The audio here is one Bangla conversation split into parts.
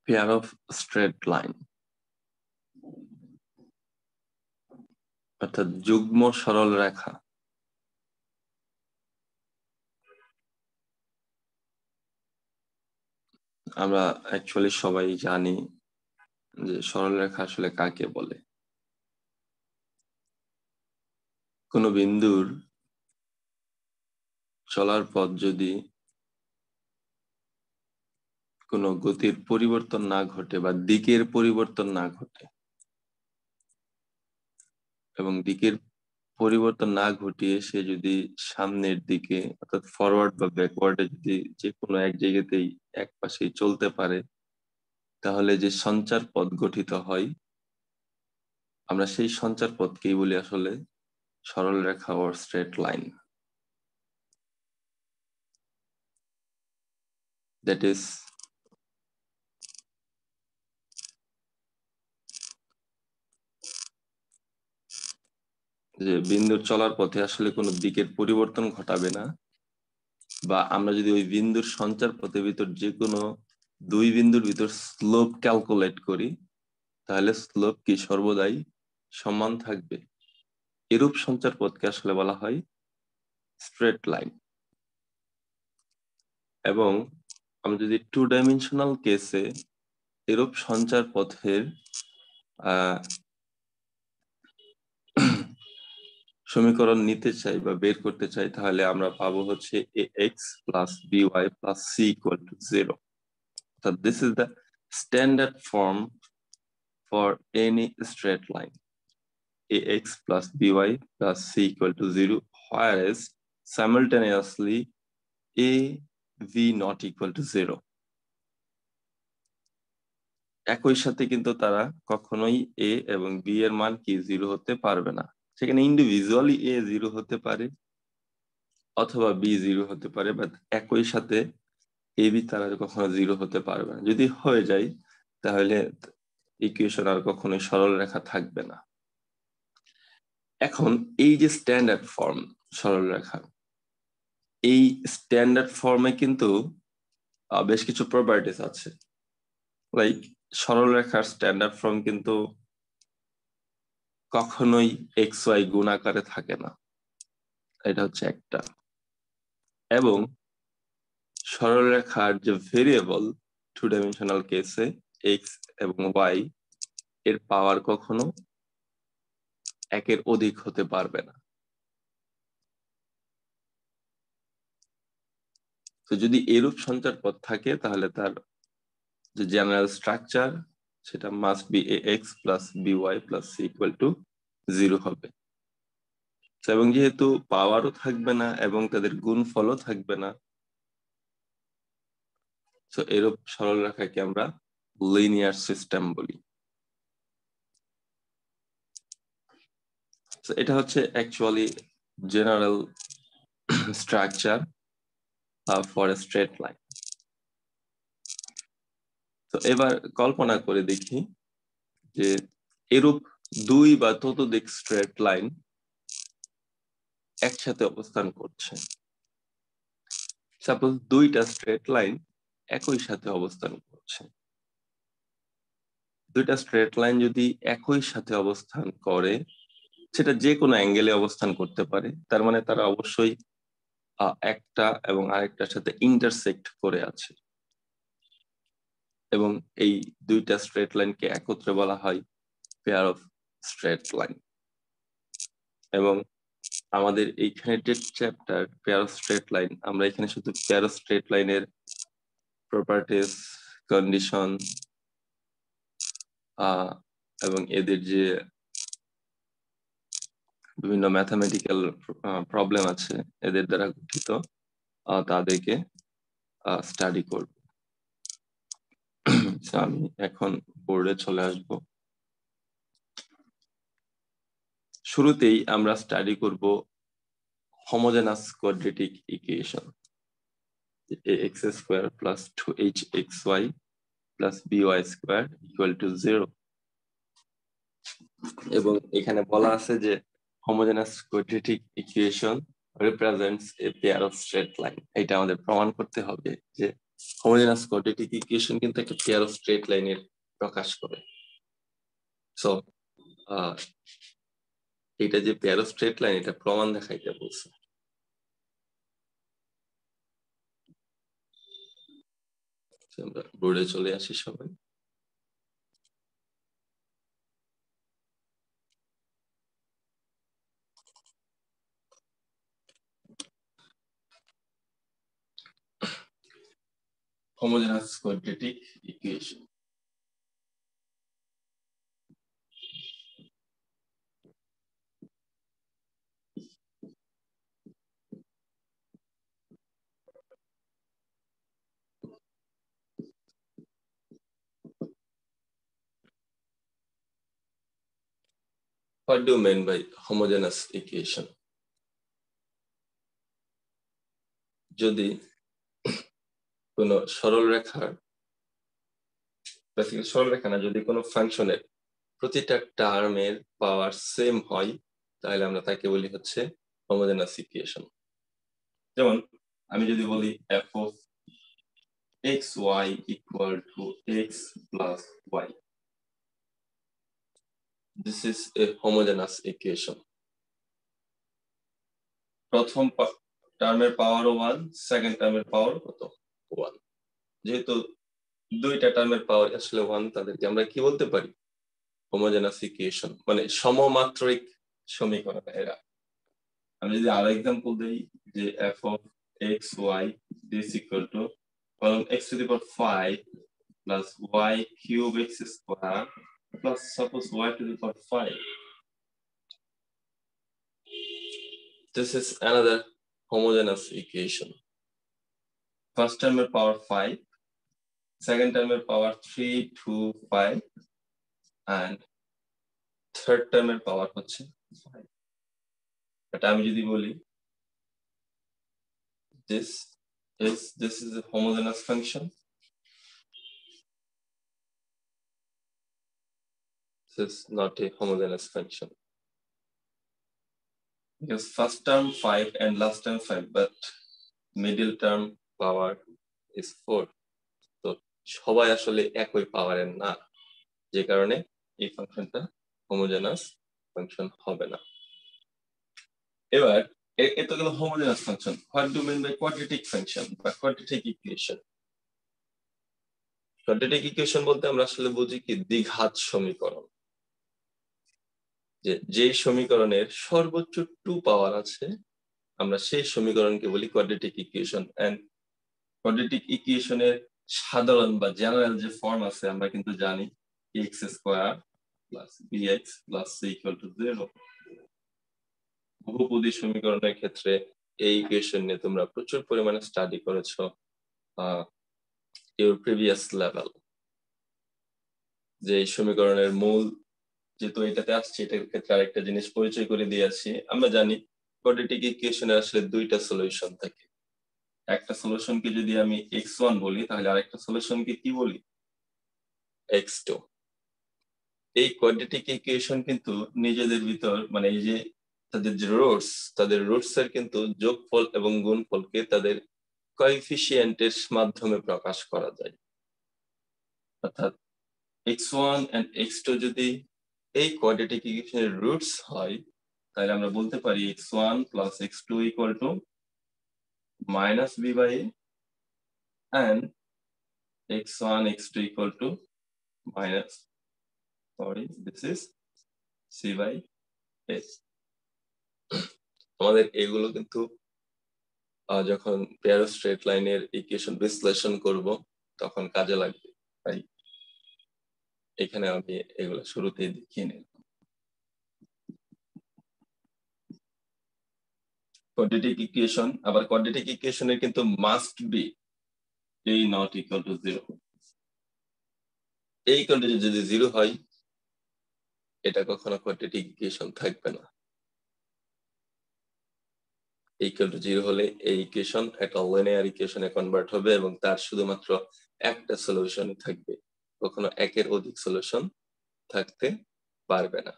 pair of straight line অর্থাৎ যুগ্ম সরল রেখা। আমরা অ্যাকচুয়ালি সবাই জানি যে সরল রেখা আসলে কাকে বলে। কোন বিন্দুর চলার পথ যদি কোনো গতির পরিবর্তন না ঘটে বা দিকের পরিবর্তন না ঘটে, এবং দিকের পরিবর্তন না ঘটিয়ে সে যদি সামনের দিকে অর্থাৎ ফরওয়ার্ড বা ব্যাকওয়ার্ডে যদি যে কোনো এক জায়গাতেই এক পাশেই চলতে পারে, তাহলে যে সঞ্চার পথ গঠিত হয় আমরা সেই সঞ্চার পথকেই বলি আসলে সরল রেখা or straight line. That is যে বিন্দুর চলার পথে আসলে কোনো দিকের পরিবর্তন ঘটাবে না, বা আমরা যদি ওই বিন্দুর সঞ্চার পথের ভিতর যে কোনো দুই বিন্দুর ভিতর স্লোপ ক্যালকুলেট করি, তাহলে স্লোপ কি সর্বদাই সমান থাকবে। এরূপ সঞ্চার পথকে আসলে বলা হয় স্ট্রেট লাইন। এবং আমরা যদি 2 ডাইমেনশনাল কেসে এরূপ সঞ্চার পথের সমীকরণ নিতে চাই বা বের করতে চাই, তাহলে আমরা পাবো হচ্ছে ax plus by plus c equal to 0. So this is the standard form for any straight line, ax plus by plus c equal to 0, whereas simultaneously a v not equal to 0. একই সাথে কিন্তু তারা কখনোই a এবং b এর মান কি 0 হতে পারবে না। সেখানে ইন্ডিভিজুয়ালি a 0 হতে পারে অথবা b 0 হতে পারে, বাট একই সাথে a b তারা কখনো 0 হতে পারবে না। যদি হয়ে যায় তাহলে ইকুয়েশন আর কখনোই সরল রেখা থাকবে না। এখন এই যে স্ট্যান্ডার্ড ফর্ম সরল রেখা, এই স্ট্যান্ডার্ড ফর্মে কিন্তু বেশ কিছু প্রপার্টিস আছে। লাইক সরল রেখার স্ট্যান্ডার্ড ফর্ম কিন্তু কখনোই xy গুণ আকারে থাকে না, এটা হচ্ছে একটা। এবং সরলরেখার যে ভেরিয়েবল 2 ডাইমেনশনাল কেসে x এবং y এর পাওয়ার কখনো একের অধিক হতে পারবে না। তো যদি এরূপ সঞ্চার পথ থাকে তাহলে তার যে জেনারেল স্ট্রাকচার সেটা must be ax plus by plus c equal to 0 হবে। এবং যেহেতু পাওয়ারও থাকবে না এবং তাদের গুণফলও থাকবে না, তো এরূপ সরল রেখাকে আমরা লিনিয়ার সিস্টেম বলি। তো এটা হচ্ছে actually general structure for a straight line. তো এবার কল্পনা করে দেখি যে এরূপ দুই বা ততোধিক স্ট্রেট লাইন একসাথে অবস্থান করছে। সাপোজ দুইটা স্ট্রেট লাইন একই সাথে অবস্থান করছে। দুইটা স্ট্রেট লাইন যদি একই সাথে অবস্থান করে, সেটা যে কোনো অ্যাঙ্গেলে অবস্থান করতে পারে, তার মানে তারা অবশ্যই একটা এবং আরেকটার সাথে ইন্টারসেক্ট করে আছে। এবং এই দুইটা স্ট্রেট লাইনকে একত্রে বলা হয় পেয়ার অফ স্ট্রেট লাইন। এবং আমাদের এইখানে যে chapter pair of straight line, আমরা এখানে শুধু পেয়ার অফ স্ট্রেট লাইনের প্রপার্টিস, কন্ডিশন এবং এদের যে বিভিন্ন ম্যাথমেটিক্যাল প্রবলেম আছে এদের দ্বারা গঠিত, তাদেরকে স্টাডি করব। আমি এখন বোর্ডে চলে আসব। শুরুতেই আমরা স্টাডি করব homogeneous quadratic equation, ax square plus 2hxy plus by square equal to 0। এবং এখানে বলা আছে যে homogeneous quadratic equation represents a pair of straight line। এটা আমাদের প্রমাণ করতে হবে যে হোমোজেনাস কোয়াড্রেটিক ইকুয়েশন কিন্তু একটা পেয়ার অফ স্ট্রেট লাইনের প্রকাশ করে। সো এটা যে পেয়ার অফ স্ট্রেট লাইন, এটা প্রমাণ দেখাইতে বলছে। আমরা বোর্ডে চলে আসি সবাই। homogeneous quadratic equation. What do you mean by homogeneous equation? যদি কোন সরল রেখার, সরল রেখা না, যদি কোনো ফাংশনের প্রতিটা টার্মের পাওয়ার সেম হয়, তাহলে আমরা তাকে বলি হচ্ছে হোমোজেনাস ইকুয়েশন। যেমন আমি যদি বলি f of xy equal to x plus y, this is a homogeneous equation. প্রথম টার্মের পাওয়ার 1, সেকেন্ড টার্মের পাওয়ার কত? 1। যেহেতু দুইটা টার্মের পাওয়ার আসলে 1, তাদেরকে আমরা কি বলতে পারি? হোমোজেনাস ইকুয়েশন, মানে সমমাত্রিক সমীকরণ এরা। আমি যদি আরো एग्जांपल দেই যে f of xy is equal to x to the power 5 plus y cube x square plus suppose y to the power 5. This is another homogeneous equation. First term power 5, second term power 3 2 5 and third term power হচ্ছে 5. এটা আমি যদি বলি this is a homogeneous function. This is not a homogeneous function because first term 5 and last term 5, but middle term power is 4. তো সবাই আসলে একই পাওয়ারের না, যে কারণে এই ফাংশনটা হোমোজেনাস ফাংশন হবে না। এবার এত গেল homogeneous function. What do mean by quadratic function বা কোয়াড্রেটিক ইকুয়েশন? কোয়াড্রেটিক ইকুয়েশন বলতে আমরা আসলে বুঝি কি দ্বিঘাত সমীকরণ, যে সমীকরণের সর্বোচ্চ 2 পাওয়ার আছে, আমরা সেই সমীকরণকে বলি কোয়াড্রেটিক ইকুয়েশন। এন্ড কোয়াড্রেটিক ইকুয়েশনের সাধারণ বা জেনারেল যে ফর্ম আছে আমরা কিন্তু জানি x square plus bx plus c equal to 0। বহুপদী সমীকরণের ক্ষেত্রে এই ইকুয়েশন নিয়ে তোমরা প্রচুর পরিমাণে স্টাডি করেছো ইউর প্রিভিয়াস লেভেল। যে এই সমীকরণের মূল যেহেতু এটাতে আসছে, এটার ক্ষেত্রে আরেকটা জিনিস পরিচয় করে দিয়েছি। আমরা জানি কোয়াড্রেটিক ইকুয়েশনের আসলে দুইটা সলিউশন থাকে। একটা সলিউশনকে যদি আমি x1 বলি, তাহলে আরেকটা সলিউশনকে কি বলি? x2। এই কোয়াড্রেটিক ইকুয়েশন কিন্তু নিজেদের ভিতর, মানে এই যে তাদের যে রুটস, তাদের রুটস এর কিন্তু যোগফল এবং গুণফলকে তাদের কোএফিসিয়েন্টের মাধ্যমে প্রকাশ করা যায়। অর্থাৎ x1 and x2 যদি এই কোয়াড্রেটিক ইকুয়েশনের রুটস হয়, তাহলে আমরা বলতে পারি x1 plus x2 equal to minus b by a and x1 x2 equal to minus, sorry, this is c by a। আমাদের এগুলো কিন্তু যখন পেয়ার অফ স্ট্রেট লাইনের ইকুয়েশন বিশ্লেষণ করব তখন কাজে লাগবে, তাই এখানে আমি এগুলো শুরুতেই দেখিয়ে নিলাম। কোয়াড্রেটিক ইকুয়েশন, আবার কোয়াড্রেটিক ইকুয়েশনের কিন্তু must be a not equal to 0। এই কন্ডিশন যদি 0 হয়, এটা কখনো কোয়াড্রেটিক ইকুয়েশন থাকবে না। ইকুয়াল টু 0 হলে এই ইকুয়েশন একটা লিনিয়ার ইকুয়েশনে কনভার্ট হবে এবং তার শুধুমাত্র একটা সলিউশন থাকবে, কখনো একের অধিক সলিউশন থাকতে পারবে না।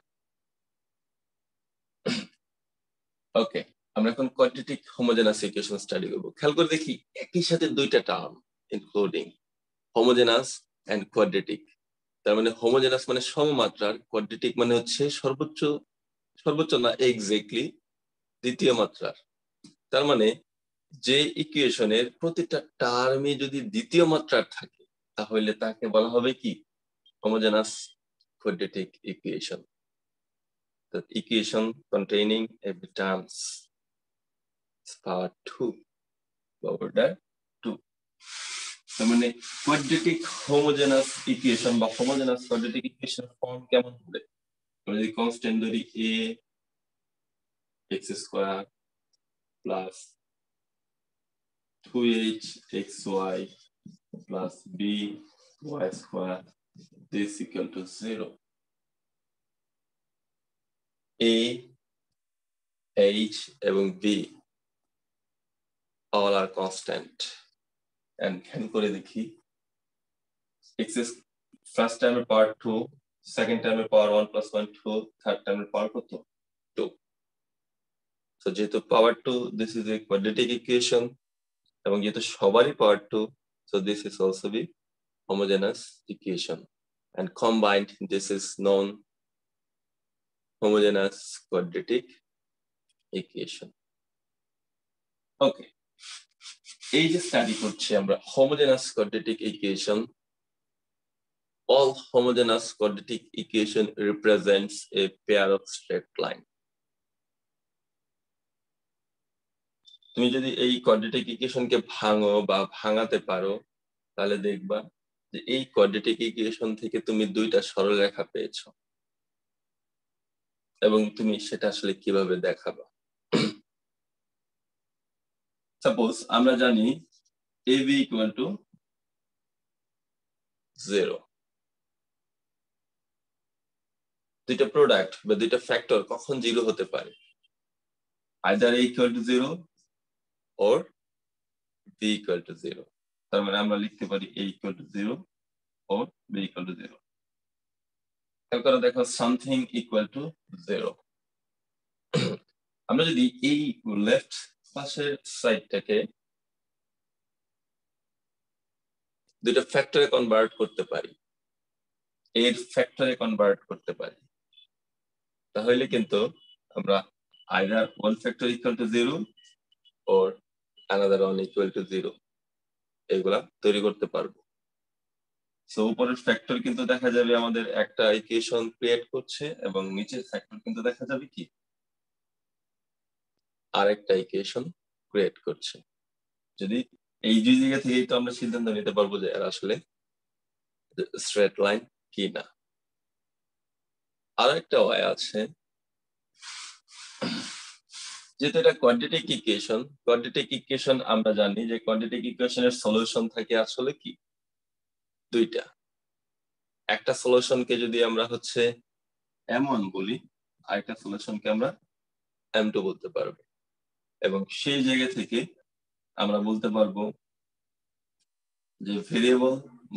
ওকে, আমরা এখন কোয়াড্রেটিক হোমোজেনাস ইকুয়েশন স্টাডি করব। খেয়াল করে দেখি একই সাথে দুইটা term, including homogeneous and quadratic. তার মানে হোমোজেনাস মানে সমমাত্রার, কোয়াড্রেটিক মানে হচ্ছে সর্বোচ্চ না এক্স্যাক্টলি দ্বিতীয় মাত্রার। তার মানে যে ইকুয়েশনের প্রতিটা টার্মই যদি দ্বিতীয় মাত্রার থাকে তাহলে তাকে বলা হবে কি homogeneous quadratic equation. The equation containing every terms is power 2 power 2. তার মানে কোয়াড্রেটিক হোমোজেনাস ইকুয়েশন বা হোমোজেনাস কোয়াড্রেটিক ইকুয়েশন ফর্ম কেমন হবে? আমরা যদি কনস্ট্যান্ট ধরি a x square plus 2h xy plus b y square this equal to 0. a h এবং b all are constant and can করে দেখি x is first term এর পাওয়ার 2, second term এর পাওয়ার 1 plus 1 2, third term এর পাওয়ার কত 2. so যেহেতু পাওয়ার 2 this is a quadratic equation এবং যেহেতু সবারই পাওয়ার 2 so this is also be homogeneous equation and combined this is known homogeneous quadratic equation. okay, এই যে স্টাডি করছি আমরা homogeneous quadratic equation, all homogeneous quadratic equation represents a pair of straight line. তুমি যদি এই কোয়াড্রেটিক ইকুয়েশনকে ভাঙো বা ভাঙাতে পারো তাহলে দেখবা যে এই কোয়াড্রেটিক ইকুয়েশন থেকে তুমি দুইটা সরলরেখা পেয়েছো এবং তুমি সেটা আসলে কিভাবে দেখাবা। সাপোজ আমরা জানি AB equal to 0, দুইটা প্রোডাক্ট বা দুইটা ফ্যাক্টর কখন 0 হতে পারে? either A equal to 0 or B equal to 0. তার মানে আমরা লিখতে পারি A equal to 0 or B equal to 0. তারপরে দেখো something equal to 0. আমরা যদি এই লেফট পাশের সাইডটাকে দুইটা ফ্যাক্টরে কনভার্ট করতে পারি, এর ফ্যাক্টরে কনভার্ট করতে পারি, তাহলে কিন্তু আমরা either one factor equal to 0 or another one equal to 0 এগুলা তৈরি করতে পারবো। সো উপরের ফ্যাক্টর কিন্তু দেখা যাবে আমাদের একটা ইকুয়েশন ক্রিয়েট করছে এবং নিচের ফ্যাক্টর কিন্তু দেখা যাবে কি আরেকটা ইকুয়েশন ক্রিয়েট করছে। যদি এই দুই জায়গা থেকেই তো আমরা সিদ্ধান্ত নিতে পারবো যে এরা আসলে স্ট্রেট লাইন কি না। আর একটা ওয়ে আছে, যেহেতু এটা কোয়াড্রেটিক ইকুয়েশন আমরা জানি যে কোয়াড্রেটিক ইকুয়েশনের সলিউশন থাকে আসলে কি দুইটা। একটা সলিউশনকে যদি আমরা হচ্ছে m1 বলি আর একটা সলিউশনকে আমরা m2 বলতে পারবো এবং সেই জায়গা থেকে আমরা বলতে পারবো যে ভেরিয়েবল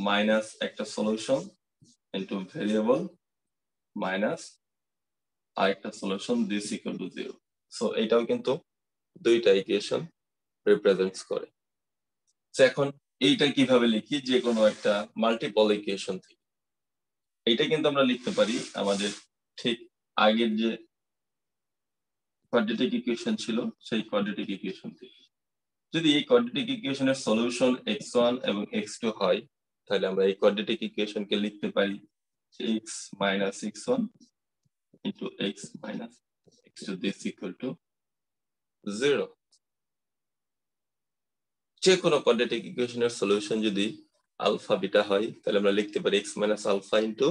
মাইনাস একটা সলিউশন ইনটু ভেরিয়েবল মাইনাস আরেকটা solution this equal to 0. So এটাও কিন্তু দুইটা ইকুয়েশন রিপ্রেজেন্টস করে। সো এখন এইটা কিভাবে লিখি? যে কোনো একটা মাল্টিপল ইকুয়েশন থেকে এইটা কিন্তু আমরা লিখতে পারি আমাদের ঠিক আগের যে কোয়াড্রেটিক ইকুয়েশন ছিল সেই কোয়াড্রেটিক ইকুয়েশন থেকে। যদি এই কোয়াড্রেটিক ইকুয়েশনের সলিউশন x1 এবং x2 হয় তাহলে আমরা এই কোয়াড্রেটিক ইকুয়েশনকে লিখতে পারি x minus x1 into x minus x2 this equal to 0. যে কোনো কোয়াড্রেটিক ইকুয়েশনের সলিউশন যদি আলফা বিটা হয় তাহলে আমরা লিখতে পারি x minus alpha into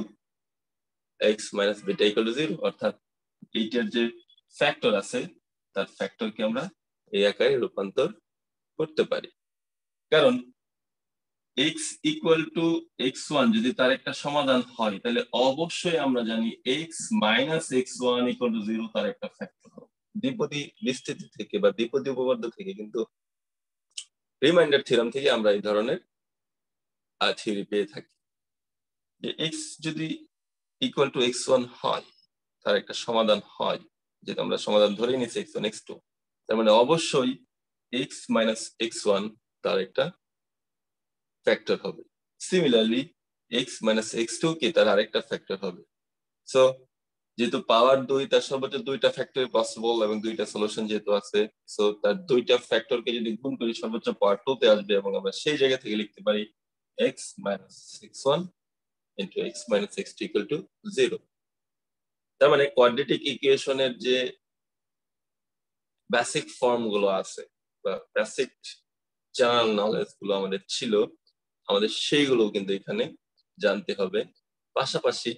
x minus beta equal to 0, অর্থাৎ এইটার যে ফ্যাক্টর আছে তার ফ্যাক্টরকে আমরা এই আকারে রূপান্তর করতে পারি। কারণ x equal to x1 যদি তার একটা সমাধান হয় তাহলে অবশ্যই আমরা জানি x minus x1 equal to 0 তার একটা ফ্যাক্টর হবে। দ্বিপদী বিস্তৃতি থেকে বা দ্বিপদী উপপাদ্য থেকে কিন্তু রিমাইন্ডার থিওরাম থেকে আমরা এই ধরনের থিওরি পেয়ে থাকি যে x যদি ইকুয়াল টু x1 হয় তার একটা সমাধান হয়, যেটা আমরা সমাধান ধরে নিচ্ছি x1 x2, তার মানে অবশ্যই x minus x1 তার একটা ফ্যাক্টর হবে। সিমিলারলি x মাইনাস x2 কি তার আরেকটা ফ্যাক্টর হবে। সো যেহেতু পাওয়ার 2 তার সর্বোচ্চ দুইটা ফ্যাক্টর পসিবল এবং দুইটা সলিউশন যেহেতু আছে, সো তার দুইটা ফ্যাক্টরকে যদি গুণ করি সর্বোচ্চ পাওয়ার 2 তে আসবে এবং আমরা সেই জায়গা থেকে লিখতে পারি x minus x1 into x minus x2 equal to 0। তার মানে কোয়াড্রেটিক ইকুয়েশনের যে বেসিক ফর্ম গুলো আছে বা বেসিক জেনারেল নলেজ গুলো আমাদের ছিল, আমাদের সেইগুলো কিন্তু এখানে জানতে হবে। পাশাপাশি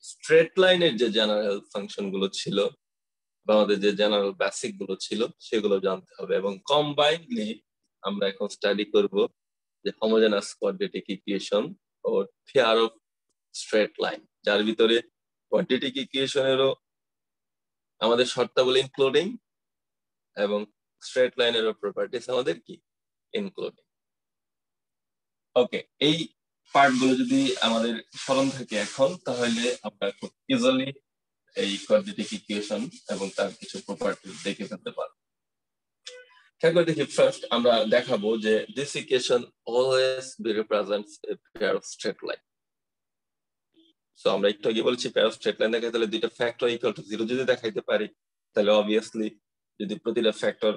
স্ট্রেট লাইনের যে জেনারেল ফাংশন গুলো ছিল বা আমাদের যে জেনারেল বেসিক গুলো ছিল সেগুলো জানতে হবে, এবং কম্বাইনলি আমরা এখন স্টাডি করব যে হোমোজেনাস কোয়াড্রেটিক ইকুয়েশন ও পেয়ার অফ স্ট্রেট লাইন, যার ভিতরে কোয়াড্রেটিক ইকুয়েশনেরও আমাদের শর্তাবলী ইনক্লুডিং এবং স্ট্রেট লাইনেরও প্রপার্টিস আমাদের কি ইনক্লুডিং। ওকে, এই পার্ট গুলো যদি আমাদের স্মরণ থাকে এখন, তাহলে আমরা খুব ইজিলি এই কোয়াড্রেটিক ইকুয়েশন এবং তার কিছু প্রপার্টিস দেখে ফেলতে পারবো। খেয়াল দেখি, ফার্স্ট আমরা দেখাবো যে this equation always represents a pair of straight line. So আমরা একটু আগে বলেছি পেয়ার অফ স্ট্রেট লাইন দেখাতে হলে দুইটা ফ্যাক্টর ইকুয়াল টু 0 যদি দেখাইতে পারি, তাহলে অবভিয়াসলি যদি প্রতিটা ফ্যাক্টর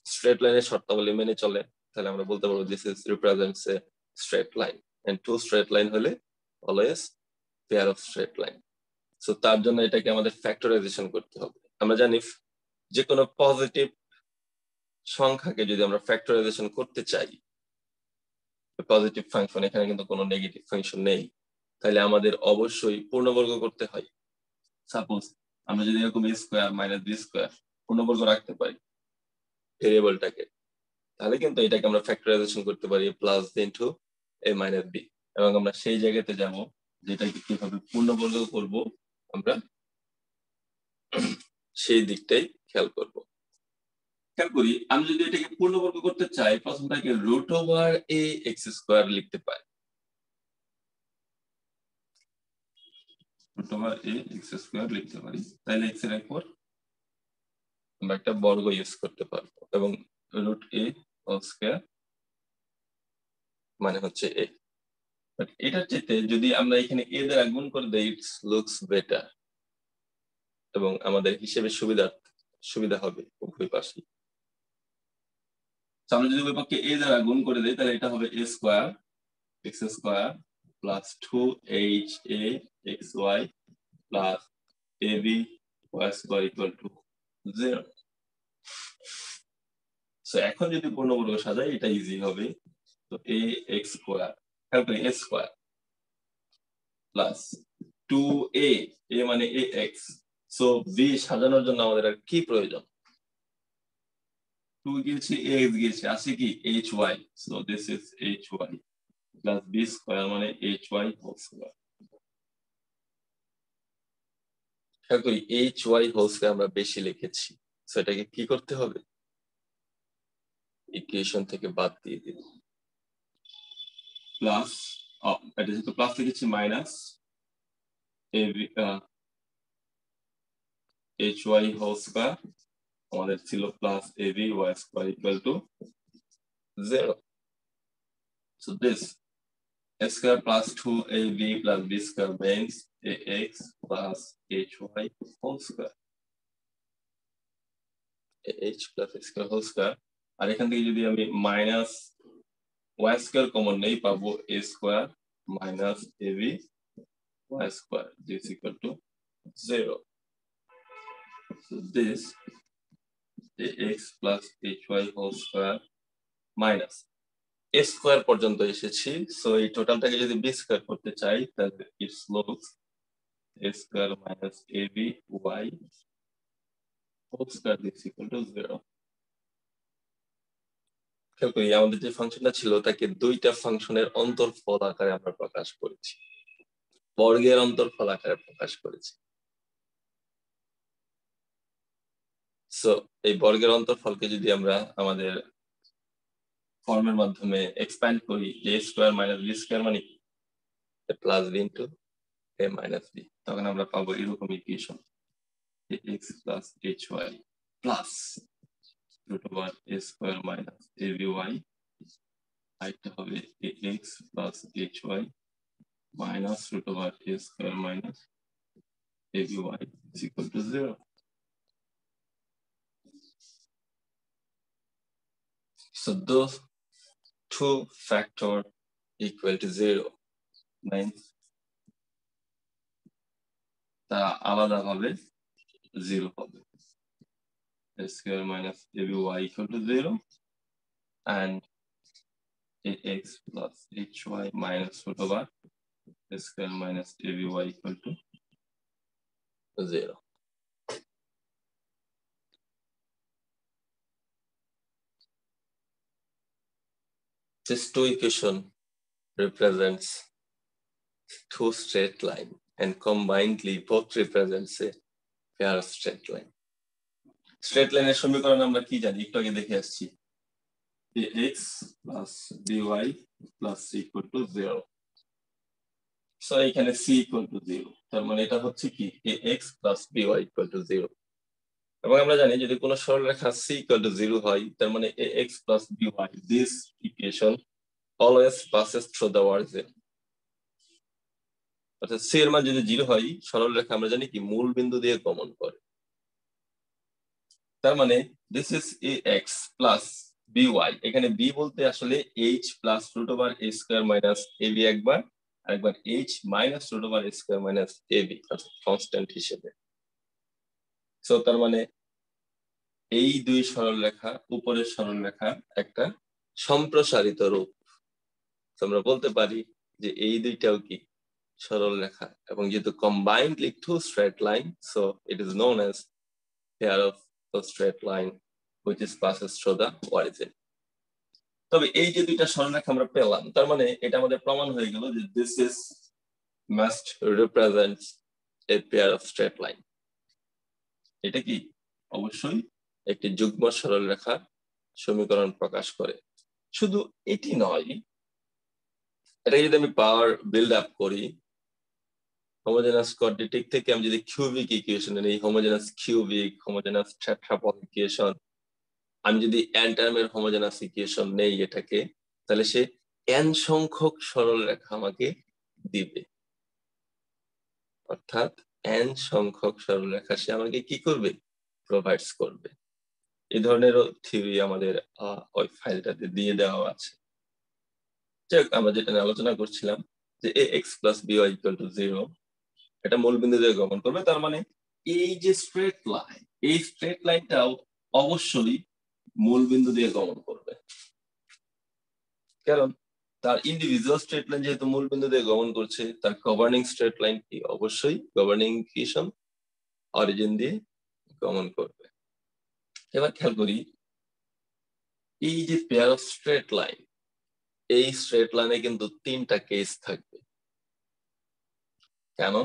স্ট্রেট লাইনের শর্তাবলী মেনে চলে, তাহলে আমরা বলতে পারবো this is represents a straight line, and two straight line হলে always pair of straight line. So তার জন্য এটাকে আমাদের ফ্যাক্টরাইজেশন করতে হবে। আমরা জানি যে কোনো পজিটিভ সংখ্যাকে যদি আমরা ফ্যাক্টরাইজেশন করতে চাই, পজিটিভ ফাংশন, এখানে কিন্তু কোনো নেগেটিভ ফাংশন নেই, তাহলে আমাদের অবশ্যই পূর্ণবর্গ করতে হয়। সাপোজ আমরা যদি এরকম a square minus b square পূর্ণবর্গ রাখতে পারি ভেরিয়েবলটাকে, তাহলে কিন্তু এটাকে আমরা ফ্যাক্টরাইজেশন করতে পারি plus b into a minus b, এবং আমরা সেই জায়গাতে যাব যেটাকে কিভাবে পূর্ণবর্গ করব আমরা সেই দিকটাই খেয়াল করব। খেয়াল করি, আমি যদি এটাকে পূর্ণবর্গ করতে চাই, প্রথমটাকে root over a x square লিখতে পারি। Root over a x square লিখতে পারি, তাহলে x এর উপর আমরা একটা বর্গ ইউজ করতে পারবো, এবং রুট a হোল স্কয়ার মানে হচ্ছে a। বাট এটার চেয়ে যদি আমরা এখানে a দ্বারা গুণ করে দেই, ইটস লুকস বেটার এবং আমাদের হিসেবে সুবিধা হবে উভয় পাশে। আমরা যদি উভয় পক্ষে a দ্বারা গুণ করে দেই, তাহলে এটা হবে a square x square plus 2ha xy plus ab y square equal to 0। So এখন যদি পূর্ণবর্গ সাজাই এটা ইজি হবে। তো a x স্কয়ার, খেয়াল করি a square plus 2a, a মানে ax, সো b সাজানোর জন্য আমাদের আর কি প্রয়োজন? 2 গিয়েছে, ax গিয়েছে, আছে কি hy, so this is hy plus b square মানে hy হোল স্কয়ার। খেয়াল করি hy হোল স্কয়ার আমরা বেশি লিখেছি, সো এটাকে কি করতে হবে? ইকুয়েশন থেকে বাদ দিয়ে দিন, প্লাস এটা যেহেতু প্লাস লিখেছি মাইনাস hy হোল স্কয়ার, আমাদের ছিল plus ab y square equal to 0। So this a square plus 2ab plus b square means ax plus hy whole square, ah plus x square whole square। আর এখান থেকে যদি আমি মাইনাস y square কমন নেই, পাবো a square minus ab y square is equal to 0। So this ax plus hy whole square minus a square পর্যন্ত এসেছি, সো এই টোটালটাকে যদি b square করতে চাই, তাহলে it looks a square minus ab y whole square is equal to 0। খেয়াল করি আমাদের যে ফাংশনটা ছিল তাকে দুইটা ফাংশনের অন্তরফল আকারে আমরা প্রকাশ করেছি, বর্গের অন্তরফল আকারে প্রকাশ করেছি। সো এই বর্গের অন্তরফলকে যদি আমরা আমাদের ফর্মের মাধ্যমে এক্সপ্যান্ড করি, a square minus b square মানে plus b into a minus b, তখন আমরা পাবো এরকম equation ax plus hy plus root over a square minus aby আরেকটা হবে ax plus hy minus root over a square minus aby is equal to 0. So those two factor equal to 0 means তারা আলাদাভাবে 0 হবে। A square minus aby equal to 0 and ax plus hy minus root over a square minus aby equal to 0. This two equation represents two straight line and combinedly both represents a pair of straight line. Straight line এর সমীকরণ আমরা কি জানি একটু আগে দেখে আসছি ax plus by plus c equal to 0. So এখানে c equal to 0 তার মানে এটা হচ্ছে কি ax plus by equal to 0 এবং আমরা জানি যদি কোনো সরলরেখা c equal to 0 হয় তার মানে ax plus by this equation always passes through the origin. অর্থাৎ c এর মান যদি 0 হয় সরলরেখা আমরা জানি কি মূল বিন্দু দিয়ে গমন করে তার মানে this is ax plus by এখানে b বলতে আসলে h plus root over a square minus ab একবার আরেকবার h minus root over a square minus ab অর্থাৎ কনস্ট্যান্ট হিসেবে সো তার মানে এই দুই সরলরেখা উপরের সরলরেখা একটা সম্প্রসারিত রূপ আমরা বলতে পারি যে এই দুইটাও কি সরলরেখা এবং যেহেতু combinedly two straight line so it is known as pair of the straight line which is passes through the origin. তবে এই যে দুইটা সরলরেখা আমরা পেলাম তার মানে এটা আমাদের প্রমাণ হয়ে গেল যে this is must represents a pair of straight line. এটা কি অবশ্যই একটি যুগ্ম সরলরেখার সমীকরণ প্রকাশ করে শুধু এটি নয় এটা যদি আমি পাওয়ার বিল্ড আপ করি হোমোজেনাস কোয়াড্রেটিক থেকে আমি যদি কিউবিক ইকুয়েশন নেই হোমোজেনাস কিউবিক হোমোজেনাস টেট্রাপদ ইকুয়েশন আমি যদি n টার্মের হোমোজেনাস ইকুয়েশন নেই এটাকে তাহলে সে n সংখ্যক সরলরেখা আমাকে দিবে অর্থাৎ n সংখ্যক সরলরেখা সে আমাকে কি করবে প্রোভাইডস করবে এই ধরনের থিওরি আমাদের ওই ফাইলটাতে দিয়ে দেওয়া আছে যাক আমরা যেটা নিয়ে আলোচনা করছিলাম যে ax plus by equal to 0 এটা মূল বিন্দু দিয়ে গমন করবে তার মানে এই যে স্ট্রেট লাইন এই স্ট্রেট লাইনটাও অবশ্যই মূল বিন্দু দিয়ে গমন করবে কারণ তার ইন্ডিভিজুয়াল স্ট্রেট লাইন যেহেতু মূল বিন্দু দিয়ে গমন করছে তার গভর্নিং স্ট্রেট লাইন কি অবশ্যই গভর্নিং ইকুয়েশন অরিজিন দিয়ে গমন করবে এবার খেয়াল করি এই যে পেয়ার অফ স্ট্রেট লাইন এই স্ট্রেট লাইনে কিন্তু তিনটা কেস থাকবে কেন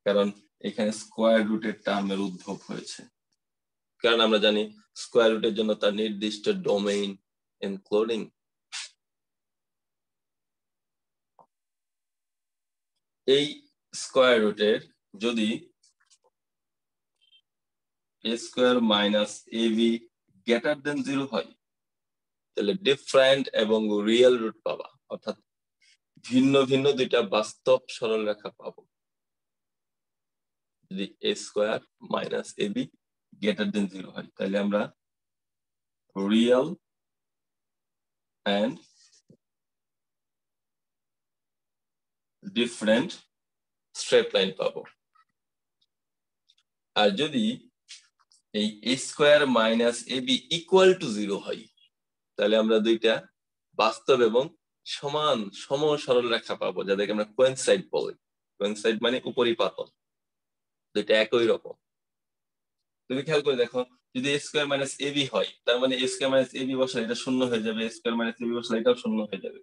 কারণ এখানে স্কয়ার রুটের টার্মের উদ্ভব হয়েছে কারণ আমরা জানি স্কয়ার রুটের জন্য তার নির্দিষ্ট ডোমেইন ইনক্লুডিং এই স্কয়ার রুটের যদি a square minus ab greater than 0 হয় তাহলে ডিফারেন্ট এবং রিয়েল রুট পাবা অর্থাৎ ভিন্ন ভিন্ন দুইটা বাস্তব সরলরেখা পাবো যদি a square minus ab greater than 0 হয় তাহলে আমরা real and different straight line পাবো আর যদি এই a square minus ab equal to 0 হয় তাহলে আমরা দুইটা বাস্তব এবং সমান সম সরলরেখা পাবো যাদেরকে আমরা কোয়েনসাইড বলি কোয়েনসাইড মানে উপরিপাতন দুইটা একই রকম তুমি খেয়াল করে দেখো যদি a square minus ab হয় তার মানে a square minus ab বসালে এটা শূন্য হয়ে যাবে a square minus ab বসালে এটাও শূন্য হয়ে যাবে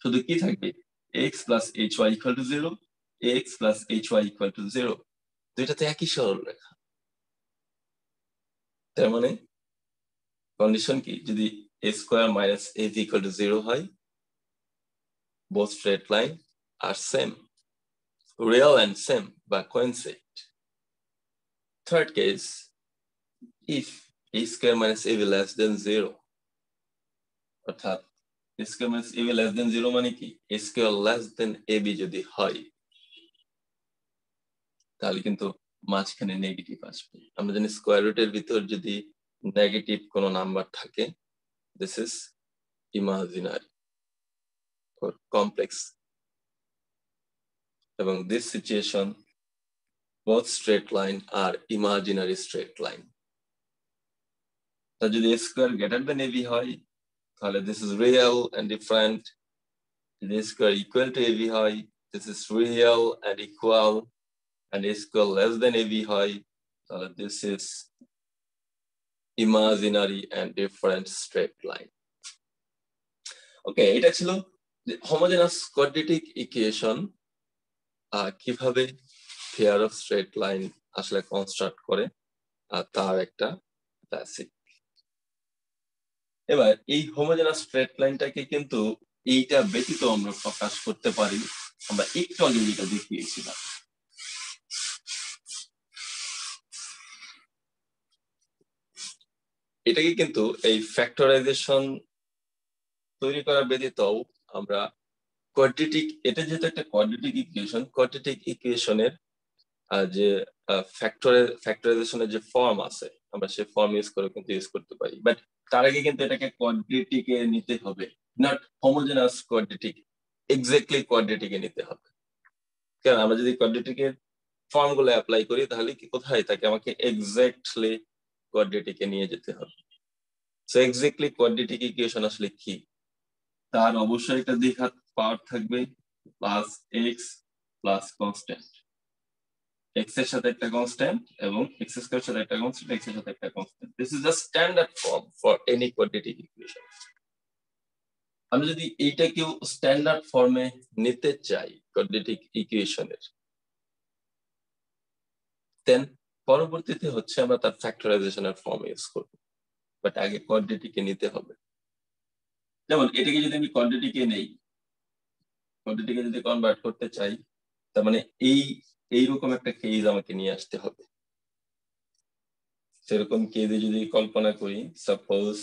শুধু কি থাকবে x plus hy equal to 0 x plus hy equal to 0 দুইটাতে একই সরলরেখা তার মানে কন্ডিশন কি যদি a square minus ab equal to 0 হয় both straight line are same real and same but coincide third case if a square minus ab less than 0 অর্থাৎ a square minus ab less than 0 মানে কি a square less than ab যদি হয় তাহলে কিন্তু মাঝখানে নেগেটিভ আসবে আমরা জানি স্কয়ার রুটের ভিতর যদি নেগেটিভ কোনো নাম্বার থাকে this is imaginary or complex এবং this situation both straight line are imaginary straight line তা যদি a square greater than ab হয় তাহলে this is real and different যদি a square equal to ab হয় this is real and equal and a square less than ab হয় তাহলে this is imaginary and different straight line ওকে এটা ছিল হোমোজেনাস কোয়াড্রেটিক ইকুয়েশন কিভাবে পেয়ার অফ স্ট্রেট লাইন আসলে কনস্ট্রাক্ট করে আর তার একটা বেসিক এবার এই হোমোজেনাস স্ট্রেট লাইনটাকে কিন্তু এইটা ব্যতীত আমরা প্রকাশ করতে পারি আমরা একটু আগে যেটা দেখিয়েছিলাম এটাকে কিন্তু এই ফ্যাক্টরাইজেশন তৈরি করা ব্যতীতও আমরা কোয়াড্রেটিক এটা যেহেতু একটা কোয়াড্রেটিক ইকুয়েশনের যে ফ্যাক্টরাইজেশনের যে ফর্ম আছে আমরা সেই ফর্ম ইউজ করে কিন্তু ইউজ করতে পারি বাট তার আগে কিন্তু এটাকে কোয়াড্রেটিকে নিতে হবে নট হোমোজেনাস কোয়াড্রেটিক এক্স্যাক্টলি কোয়াড্রেটিকে নিতে হবে কারণ আমরা যদি কোয়াড্রেটিকের ফর্ম গুলো অ্যাপ্লাই করি তাহলে কি কোথায় থাকে আমাকে এক্স্যাক্টলি কোয়াড্রেটিকে নিয়ে যেতে হবে সো এক্স্যাক্টলি কোয়াড্রেটিক ইকুয়েশন আসলে কি তার অবশ্যই একটা দ্বিঘাত পাওয়ার থাকবে plus x plus constant x এর সাথে একটা কনস্ট্যান্ট এবং x স্কয়ার এর সাথে একটা কনস্ট্যান্ট x এর সাথে একটা constant this is the standard form for any quadratic equation আমরা যদি এইটাকেও স্ট্যান্ডার্ড ফর্মে নিতে চাই কোয়াড্রেটিক ইকুয়েশনের দেন পরবর্তীতে হচ্ছে আমরা তার ফ্যাক্টরাইজেশনের ফর্ম ইউজ করব বাট আগে কোয়াড্রেটিকে নিতে হবে যেমন এটাকে যদি আমি কোয়াড্রেটিকে নেই কোয়াড্রেটিকে যদি কনভার্ট করতে চাই তার মানে এইরকম একটা কেস আমাকে নিয়ে আসতে হবে সেরকম কেসে যদি কল্পনা করি সাপোজ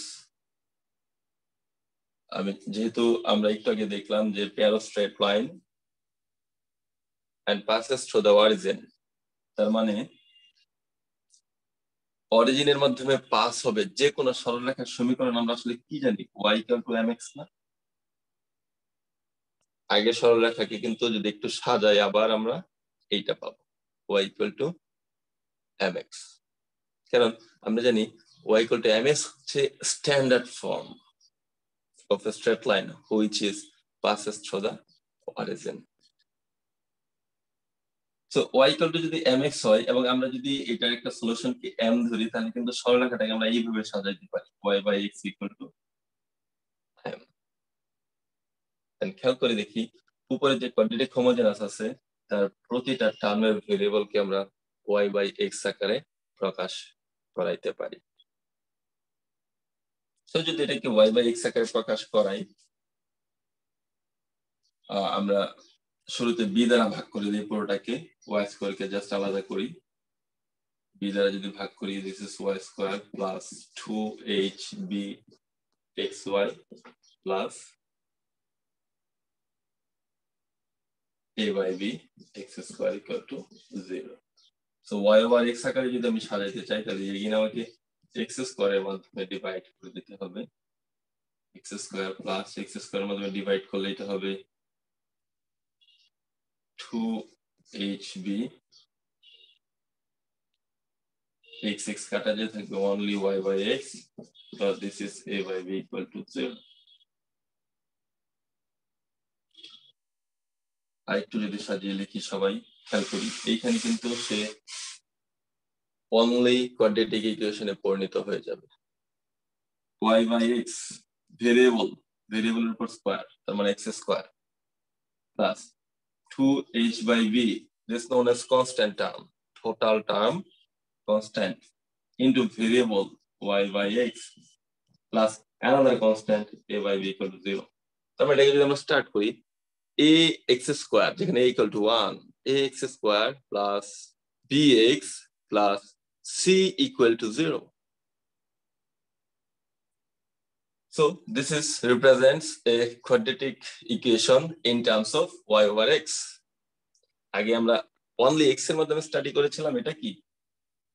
আমি যেহেতু আমরা একটু আগে দেখলাম যে pair of straight line and passes through the origin তার মানে অরিজিনের মাধ্যমে পাস হবে যে কোনো সরলরেখার সমীকরণ আমরা আসলে কি জানি y = mx না আগে সরলরেখাকে কিন্তু যদি একটু সাজাই আবার আমরা এইটা পাবো y = mx কারণ আমরা জানি y = mx হচ্ছে standard form of a straight line which is passes through the origin so y = যদি mx হয় এবং আমরা যদি এটার একটা সলিউশন কি m ধরি তাহলে কিন্তু সরলরেখাটাকে আমরা এইভাবে সাজাইতে পারি y/x = m এন্ড খেয়াল করে দেখি উপরে যে কোয়াড্রেটিক হোমোজেনাস আছে তার প্রতিটা টার্মের ভেরিয়েবলকে আমরা y/x আকারে প্রকাশ করাইতে পারি সো যদি এটাকে y/x আকারে প্রকাশ করাই আমরা শুরুতে b দ্বারা ভাগ করে দিই পুরোটাকে y² কে জাস্ট আলাদা করি b দ্বারা যদি ভাগ করি this is y² plus 2hbxy plus a/b x² = 0 so y/x আকারে যদি আমি সাজাইতে চাই তাহলে এখানে আমাকে x² এর মাধ্যমে ডিভাইড করে দিতে হবে x² plus x² এর মাধ্যমে ডিভাইড করলে এটা হবে 2hb x কাটা যায় থাকবে only y/x plus this is a/b = 0 আরেকটু যদি সাজিয়ে লিখি সবাই খেয়াল করি এইখানে কিন্তু সে only কোয়াড্রেটিক ইকুয়েশনে পরিণত হয়ে যাবে y/x ভেরিয়েবলের উপর স্কয়ার তার মানে x² plus 2h/b this known as constant term total term constant into variable y/x plus another constant a/b = 0 তার মানে যদি আমরা স্টার্ট করি ax² যেখানে a = 1 ax² plus bx plus c = 0 So this is represents a quadratic equation in terms of y over x. আগে আমরা only x এর মাধ্যমে স্টাডি করেছিলাম, এটা কি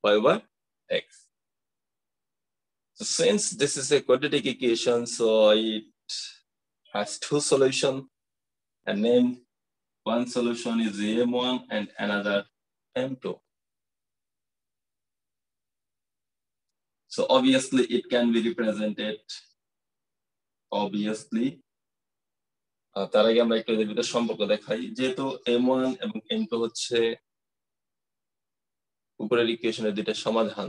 y over x. So since this is a quadratic equation, so it has two solutions, and then one solution is m1 and another m2. So obviously it can be represented, obviously তার আগে আমরা একটু এদের ভিতরে সম্পর্ক দেখাই। যেহেতু m1 এবং m2 হচ্ছে উপরের ইকুয়েশনের দুইটা সমাধান,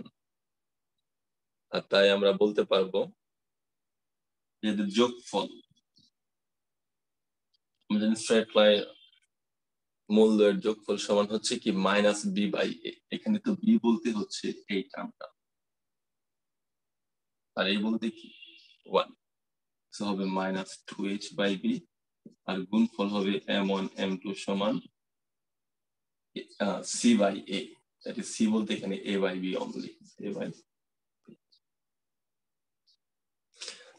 আর তাই আমরা বলতে পারবো যে যোগফল, আমরা জানি স্ট্রেট লাইন মূলদ্বয়ের যোগফল সমান হচ্ছে কি মাইনাস বি বাই এ। এখানে তো বি বলতে হচ্ছে এই টার্মটা, আর এই বলতে কি 1, সো হবে মাইনাস 2h বাই বি, আর গুণফল হবে m1 m2 সমান c by a, that is c বলতে এখানে a by b only, a by.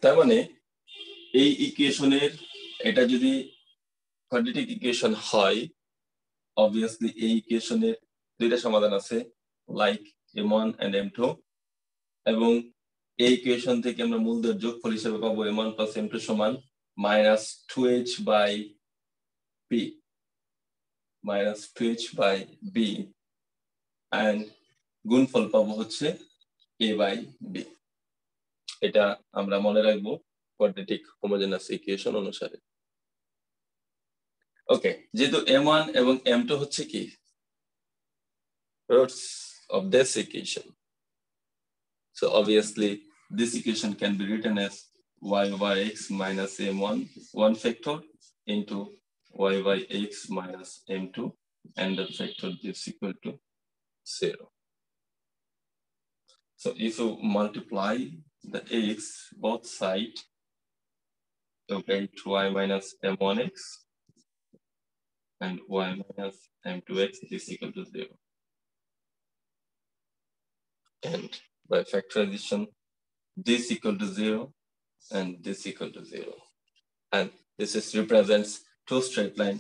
তার মানে এই ইকুয়েশনের এটা যদি কোয়াড্রেটিক ইকুয়েশন হয়, obviously এই ইকুয়েশনের দুইটা সমাধান আছে, লাইক m1 and m2, এবং এই ইকুয়েশন থেকে আমরা মূলদের যোগফল হিসেবে পাবো m1 plus m2 সমান minus 2h by b, minus 2h by b, and গুণফল পাবো হচ্ছে a by b। এটা আমরা মনে রাখবো কোয়াড্রেটিক হোমোজেনাস ইকুয়েশন অনুসারে। ওকে, যেহেতু m1 এবং m2 হচ্ছে কি roots of this equation, so obviously this equation can be written as y over x minus m1 1 factor into y by x minus m2 and the factor is equal to 0. So if you multiply the x both sides, you get y minus m1x and y minus m2x is equal to 0. And by factorization, this equal to 0 and this equal to 0. And this is represents two straight line,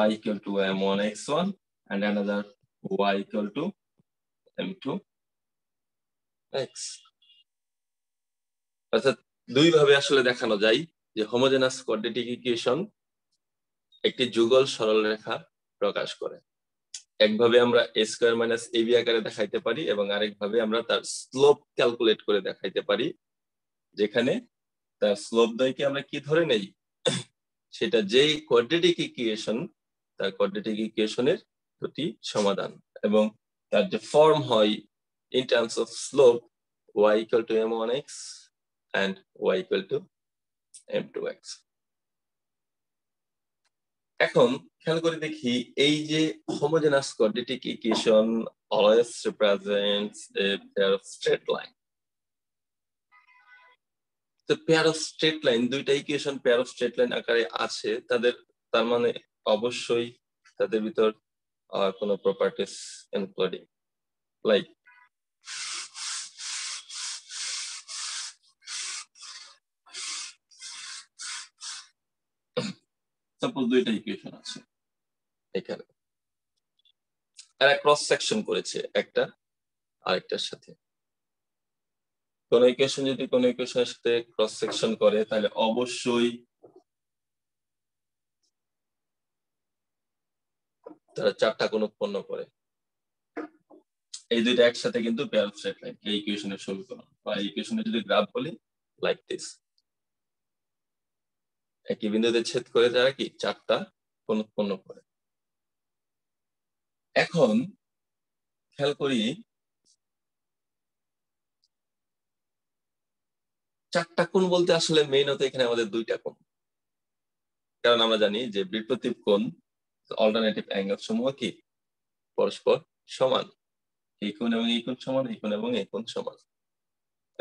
y equal to m1 x1 and another y equal to m2 x. অর্থাৎ দুই ভাবে আসলে দেখানো যায় যে হোমোজেনাস কোয়াড্রেটিক ইকুয়েশন একটি যুগল সরলরেখা প্রকাশ করে। একভাবে আমরা a স্কয়ার মাইনাস ab আকারে দেখাইতে পারি, এবং আরেকভাবে আমরা তার স্লোপ ক্যালকুলেট করে দেখাইতে পারি, যেখানে তার স্লোপ দ্বয়কে আমরা কি ধরে নেই, সেটা যেই কোয়াড্রেটিক ইকুয়েশন, তার কোয়াড্রেটিক ইকুয়েশনের দুটি সমাধান, এবং তার যে ফর্ম হয় in terms of slope y equal to m1x and y equal to m2x. এখন খেয়াল করে দেখি, এই যে homogeneous quadratic equation always represents a pair of straight line. তো পেয়ার অফ স্ট্রেট লাইন, দুইটা equation pair of straight line আকারে আছে, তার মানে অবশ্যই তাদের ভিতর কোনো প্রপার্টিস ইনক্লুডিং, লাইক সাপোজ দুইটা ইকুয়েশন আছে, এখানে এরা ক্রস সেকশন করেছে একটা আরেকটার সাথে। কোন ইকুয়েশন যদি কোন ইকুয়েশনের সাথে ক্রস সেকশন করে, তাহলে অবশ্যই তারা চারটা কোণ উৎপন্ন করে। এই দুইটা একসাথে কিন্তু পেয়ার অফ স্ট্রেট লাইন, এই ইকুয়েশনের সমীকরণ বা এই ইকুয়েশনের যদি গ্রাফ বলি লাইক দিস, একই বিন্দুতে ছেদ করে তারা কি চারটা কোণ উৎপন্ন করে। এখন খেয়াল করি, চারটা কোণ বলতে আসলে মেইনত এখানে আমাদের দুইটা কোণ, কারণ আমরা জানি যে বিপরীত কোণ অল্টারনেটিভ অ্যাঙ্গেল সমূহ কি পরস্পর সমান, এই কোণ এবং এই কোণ সমান, এই কোণ এবং এই কোণ সমান।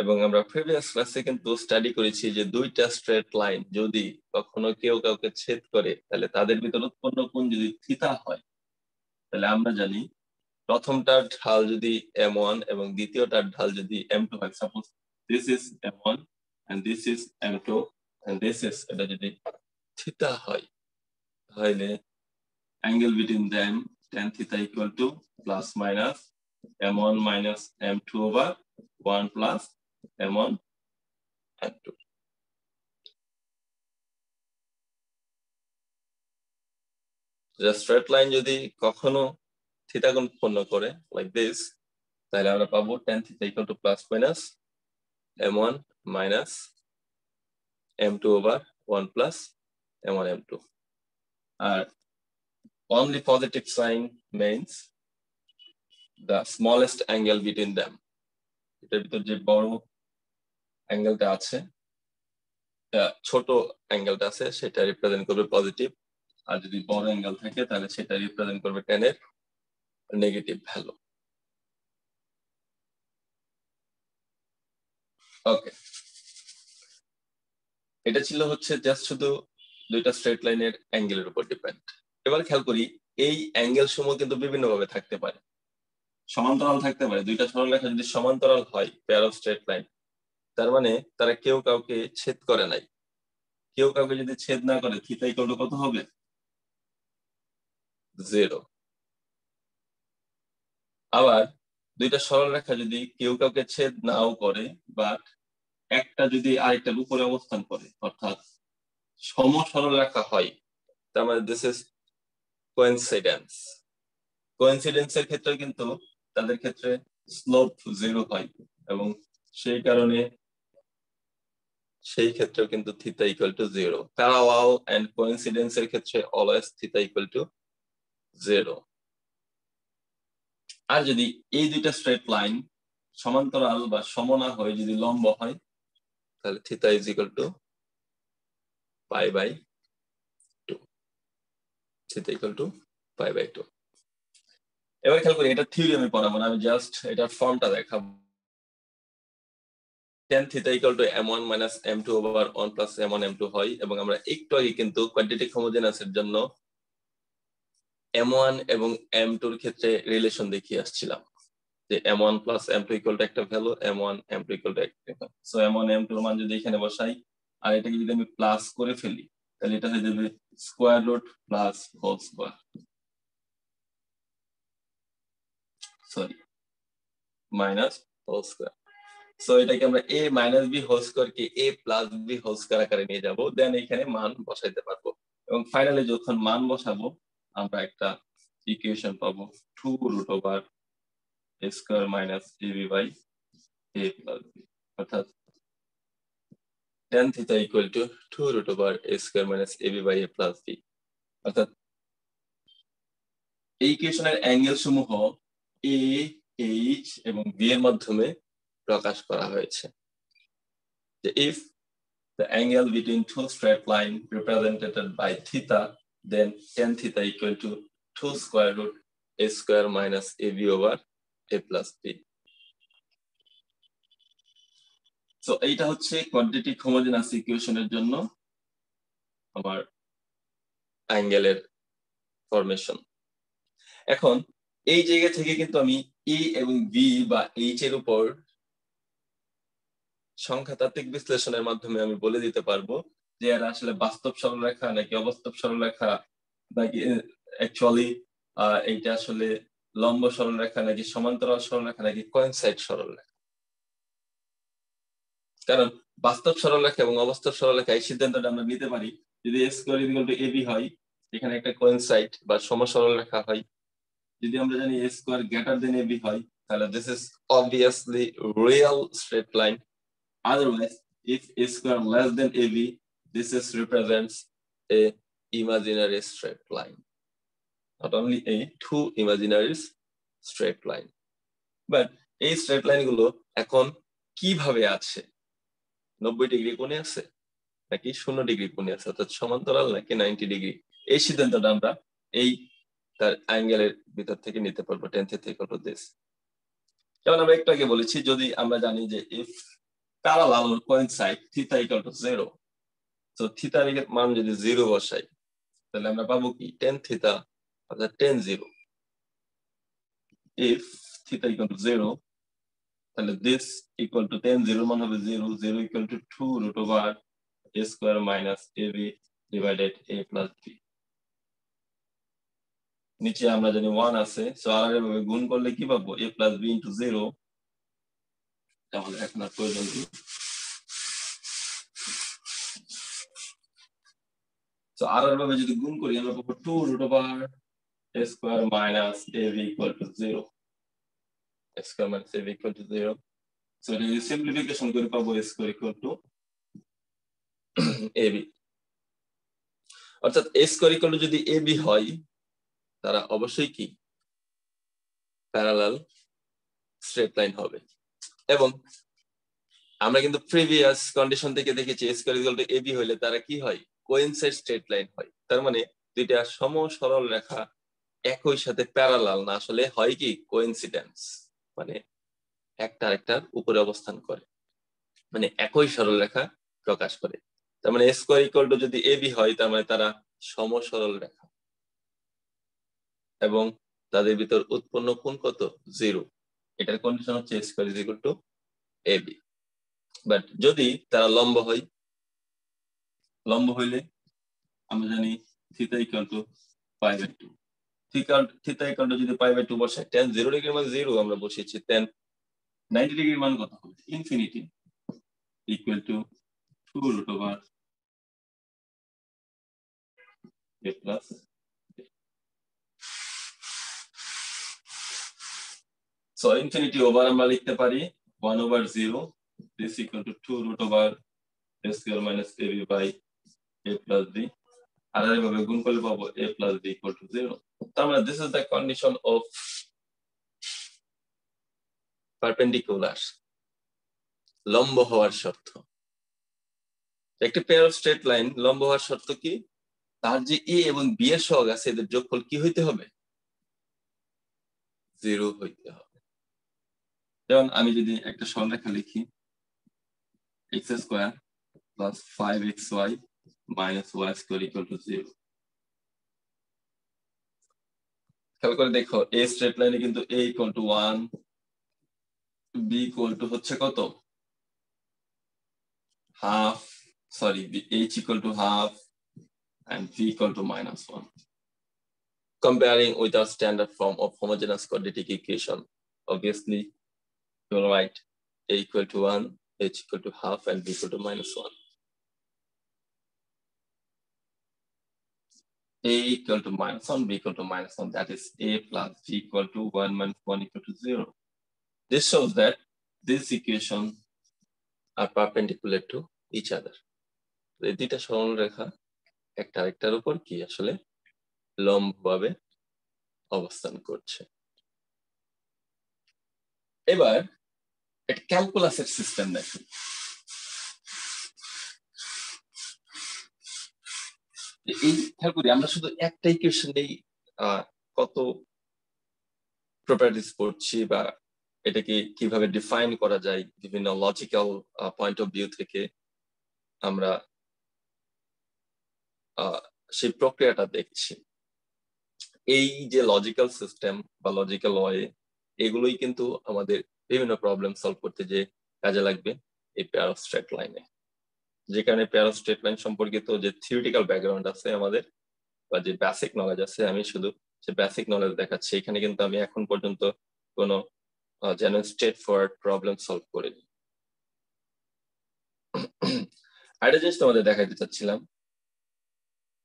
এবং আমরা প্রিভিয়াস ক্লাসে কিন্তু স্টাডি করেছি যে দুইটা স্ট্রেট লাইন যদি কখনো কেউ কাউকে ছেদ করে, তাহলে তাদের ভিতর উৎপন্ন কোণ যদি থিটা হয়, তাহলে আমরা জানি প্রথমটার ঢাল যদি m1 এবং দ্বিতীয়টার ঢাল যদি m2 হয়, suppose this is m1 and this is m2 and this is এটা যদি theta হয় তাহলে angle between them tan theta equal to plus minus m1 minus m2 over 1 plus m1 m2. The straight line যদি কখনো theta কোণ উৎপন্ন করে like this তাহলে আমরা পাবো tan theta equal to plus minus m1 minus m2 over 1 plus m1 m2. R only positive sign means the smallest angle between them. এটার ভিতর যে বড় অ্যাঙ্গেলটা আছে ছোট অ্যাঙ্গেলটা আছে সেটা রিপ্রেজেন্ট করবে পজিটিভ, আর যদি বড় অ্যাঙ্গেল থাকে তাহলে সেটা রিপ্রেজেন্ট করবে tan এর নেগেটিভ ভ্যালু। ওকে, এটা ছিল হচ্ছে জাস্ট শুধু দুইটা স্ট্রেট লাইনের অ্যাঙ্গেলের উপর ডিপেন্ড। এবার খেয়াল করি এই অ্যাঙ্গেল সমূহ কিন্তু বিভিন্ন ভাবে থাকতে পারে, সমান্তরাল থাকতে পারে। দুইটা সরলরেখা যদি সমান্তরাল হয় পেয়ার অফ স্ট্রেট লাইন, তার মানে তারা কেউ কাউকে ছেদ করে নাই। কেউ কাউকে যদি ছেদ না করে থিটা ইকুয়াল টু কত হবে? 0। আবার দুইটা সরলরেখা যদি কেউ কাউকে ছেদ নাও করে বাট একটা যদি আরেকটার উপরে অবস্থান করে অর্থাৎ সমসরলরেখা হয়, তার মানে দিস ইজ কোইন্সিডেন্স। কোইন্সিডেন্সের ক্ষেত্রে কিন্তু তাদের ক্ষেত্রে স্লোপ 0 হয় এবং সেই ক্ষেত্রেও কিন্তু theta equal to 0। Parallel and কোইন্সিডেন্সের ক্ষেত্রে অলওয়েজ থিটা ইকুয়াল টু 0। আর যদি এই দুইটা স্ট্রেট লাইন সমান্তরাল বা সমনা হয়, যদি লম্ব হয়, তাহলে theta is equal to π/2। Theta equal to π/2। এবার খেয়াল করি এটা থিওরি আমি পড়াবো না, আমি জাস্ট এটার ফর্মটা দেখাবো। tan theta equal to m1 minus m2 over 1 plus m1 m2 হয় এবং আমরা একটু আগে কিন্তু কোয়াড্রেটিক হোমোজেনাসের জন্য m1 এবং m2 এর ক্ষেত্রে রিলেশন দেখিয়ে আসছিলাম যে m1 plus m2 equal to একটা value, m1 m2 equal to একটা ভ্যালু। সো m1 m2 এর মান যদি এখানে বসাই আর এটাকে যদি আমি প্লাস করে ফেলি তাহলে এটা হয়ে যাবে square root plus whole square, sorry minus whole square. So এটাকে আমরা a minus b whole square কে a plus b whole square আকারে নিয়ে যাব, দেন এখানে মান বসাইতে পারবো এবং ফাইনালি যখন মান বসাবো আমরা একটা ইকুয়েশন পাবো 2 root over a square minus ab by a plus b, অর্থাৎ tan theta equal to 2 root over a square minus ab by a plus b। অর্থাৎ এই ইকুয়েশনের অ্যাঙ্গেল সমূহ a, h এবং b এর মাধ্যমে প্রকাশ করা হয়েছে। If the angle between two straight line represented by theta, then tan theta equal to 2 square root a square minus ab over a plus b. So এইটা হচ্ছে কোয়াড্রেটিক হোমোজেনাস ইকুয়েশনের জন্য আমার অ্যাঙ্গেলের ফরমেশন। এখন এই জায়গা থেকে কিন্তু আমি a এবং b বা h এর উপর সংখ্যাতাত্ত্বিক বিশ্লেষণের মাধ্যমে আমি বলে দিতে পারবো যে এরা আসলে বাস্তব সরলরেখা নাকি অবাস্তব সরলরেখা, নাকি অ্যাকচুয়ালি এইটা আসলে লম্ব সরলরেখা নাকি সমান্তরাল সরলরেখা নাকি কোইনসাইড সরলরেখা। কারণ বাস্তব সরলরেখা এবং অবাস্তব সরলরেখা এই সিদ্ধান্তটা আমরা নিতে পারি যদি a square equal to ab হয়, এখানে একটা কোইনসাইড বা সমসরলরেখা হয়। যদি আমরা জানি a square greater than ab হয় তাহলে this is obviously real straight line. Otherwise, if a square less than ab, this is represents a imaginary straight line. Not only a two imaginary straight line. But এই straight line গুলো এখন কিভাবে আছে? 90 ডিগ্রি কোণে আছে নাকি 0 ডিগ্রি কোণে আছে, অর্থাৎ সমান্তরাল নাকি 90 ডিগ্রি, এই সিদ্ধান্তটা আমরা এই তার অ্যাঙ্গেলের ভিতর থেকে নিতে পারবো tan theta equal to this। যেমন আমরা একটু আগে বলেছি যদি আমরা জানি যে if parallel or coincide theta equal to 0, so theta এর মান যদি 0 বসাই তাহলে আমরা পাবো কি tan theta অর্থাৎ tan 0। if theta equal to 0 তাহলে this equal to 10 0 মান হবে 0 0 equal to 2 root over a square minus ab divided a plus b। নিচে আমরা জানি 1 আছে, সো আর এভাবে গুণ করলে কি পাবো? a plus b into 0। তাহলে এখন আর প্রয়োজন নেই। সো আর এভাবে যদি গুণ করি আমরা পাবো 2 root over a square minus ab equal to 0। a square minus ab equal to 0। So এটা যদি সিম্পলিফিকেশন করে পাবো a square equal to ab। অর্থাৎ a square equal to যদি ab হয় তারা অবশ্যই কি প্যারালাল স্ট্রেট লাইন হবে। এবং আমরা কিন্তু প্রিভিয়াস কন্ডিশন থেকে দেখেছি a square equal to ab হইলে তারা কি হয়? কোইনসাইড স্ট্রেট লাইন হয়। তার মানে দুইটা সম সরল রেখা একই সাথে প্যারালাল না, আসলে হয় কি কোইনসিডেন্স, মানে একটা আরেকটার উপরে অবস্থান করে, মানে একই সরল রেখা প্রকাশ করে। তার মানে a square equal to যদি ab হয় তার মানে তারা সম সরল রেখা এবং তাদের ভিতর উৎপন্ন কোণ কত? 0। এটার কন্ডিশন হচ্ছে a square is equal to ab। But যদি তারা লম্ব হয়, লম্ব হইলে আমরা জানি theta equal to pi by 2। Theta equal to যদি পাই বাই 2 বসাই, tan 0 ডিগ্রির মান 0 আমরা বসিয়েছি, tan 90 ডিগ্রির মান কত হবে? Infinity equal to 2 root over a plus। So infinity over আমরা লিখতে পারি 1 over 0 this equal to 2 root over a square minus ab by a plus b। আর এইভাবে গুণ করলে পাবো a plus b equal to 0। তার মানে this is the condition of perpendicular, লম্ব হওয়ার শর্ত। একটি পেয়ার অফ স্ট্রেট লাইন লম্ব হওয়ার শর্ত কি? তার যে a এবং b এর সহগ আছে এদের যোগফল কি হইতে হবে? 0 হইতে হবে। যেমন আমি যদি একটা সরলরেখা লিখি x square plus 5xy minus y square equal to 0। খেয়াল করে দেখো a স্ট্রেট লাইনে কিন্তু a equal to 1, b equal to হচ্ছে কত? half, sorry, h equal to half and v equal to -1। Comparing with our standard form of homogeneous quadratic equation, obviously you will write a equal to 1, h equal to half and v equal to -1। a equal to -1, b equal to -1, that is a plus v equal to 1 minus 1 equal to 0। This shows that this equation are perpendicular to each other। এই দুইটা সরল রেখা একটা আরেকটার উপর কি আসলে লম্বভাবে অবস্থান করছে। এবার একটা ক্যালকুলাসের সিস্টেম দেখুন। এই খেয়াল করি আমরা শুধু একটা ইকুয়েশনেই কত প্রপার্টিজ পড়ছি বা এটাকে কিভাবে ডিফাইন করা যায় বিভিন্ন লজিক্যাল পয়েন্ট অফ ভিউ থেকে আমরা সেই প্রক্রিয়াটা দেখছি। এই যে লজিক্যাল সিস্টেম বা লজিক্যাল ওয়ে, এগুলোই কিন্তু আমাদের বিভিন্ন প্রবলেম সলভ করতে যে কাজে লাগবে এই পেয়ার অফ স্ট্রেট লাইনে। যেখানে পেয়ার অফ স্ট্রেট লাইন সম্পর্কিত যে থিওরিটিক্যাল ব্যাকগ্রাউন্ড আছে আমাদের বা যে বেসিক নলেজ আছে, আমি শুধু যে বেসিক নলেজ দেখাচ্ছি। এখানে কিন্তু আমি এখন পর্যন্ত কোনো যেন স্ট্রেট ফরওয়ার্ড প্রবলেম সলভ করিনি। আরেকটা জিনিস তোমাদের দেখাতে চাচ্ছিলাম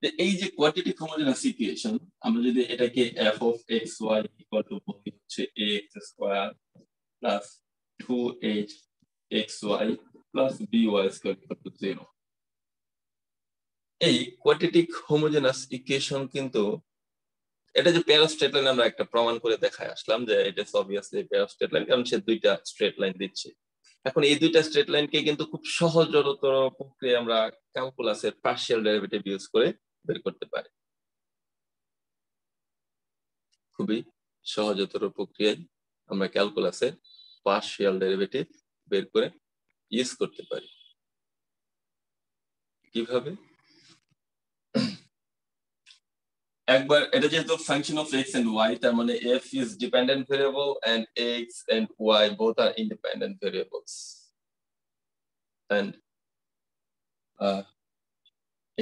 যে এই যে কোয়াড্রেটিক হোমোজেনাস ইকুয়েশন, আমরা যদি এটাকে f of xy equal to বলি হচ্ছে ax square plus 2hxy plus by square equal to 0। এই কোয়াড্রেটিক হোমোজেনাস ইকুয়েশন কিন্তু এটা যে পেয়ার অফ স্ট্রেট লাইন আমরা একটা প্রমাণ করে দেখায় আসলাম যে এটা obviously pair of straight line, কারণ সে দুইটা স্ট্রেট লাইন দিচ্ছে। এখন এই দুইটা স্ট্রেট লাইনকে কিন্তু খুব সহজতর প্রক্রিয়ায় আমরা ক্যালকুলাসের পার্শিয়াল ডেরিভেটিভ ইউজ করে বের করতে পারি। খুবই সহজতর প্রক্রিয়ায় আমরা ক্যালকুলাসের পার্শিয়াল ডেরিভেটিভ বের করে ইউজ করতে পারি। কিভাবে? একবার এটা যেহেতু function of x and y, তার মানে f is dependent variable and x and y both are independent variables. And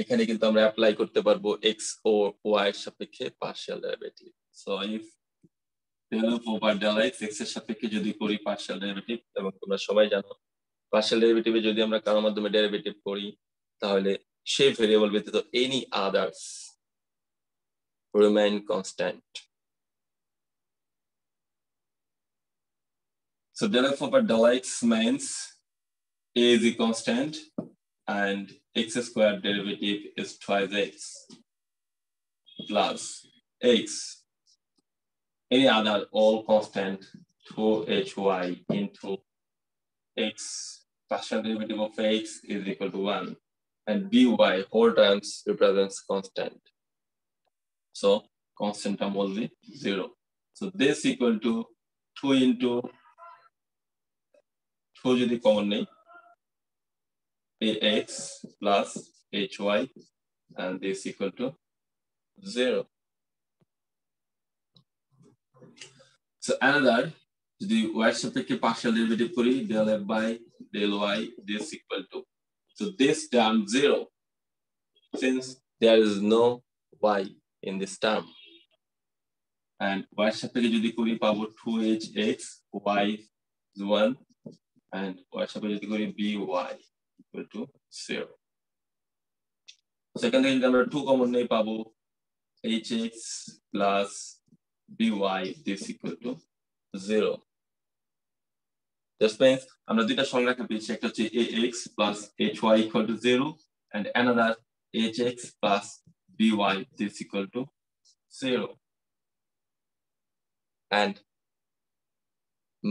এখানে কিন্তু আমরা অ্যাপ্লাই করতে পারবো x ও y এর সাপেক্ষে partial derivative. So if del f over del x x এর সাপেক্ষে যদি করি পার্শিয়াল ডেরিভেটিভ, এবং তোমরা সবাই জানো পার্শিয়াল ডেরিভেটিভে যদি আমরা কারোর মাধ্যমে ডেরিভেটিভ করি তাহলে সেই ভেরিয়েবল ব্যতীত any others remain constant. So del f over del x means a is a constant and x squared derivative is twice x plus x any other all constant 2hy into x partial derivative of x is equal to 1 and by whole terms represents constant. So constant term will be 0. So this equal to 2 into 2 যদি common নেই ax plus hy and this equal to 0. So another যদি y এর সাপেক্ষে partial derivative করি del f by del y this equal to, so this term 0 since there is no y in this term, and y এর সাপেক্ষে যদি করি পাবো 2hx y is 1 and y এর সাপেক্ষে যদি করি by equal to 0. সেখান থেকে যদি আমরা 2 কমন নেই পাবো hx plus by this equal to 0. Just means আমরা দুইটা সংখ্যা পেয়েছি, একটা হচ্ছে ax plus hy equal to 0 and another hx plus by this equal to 0 and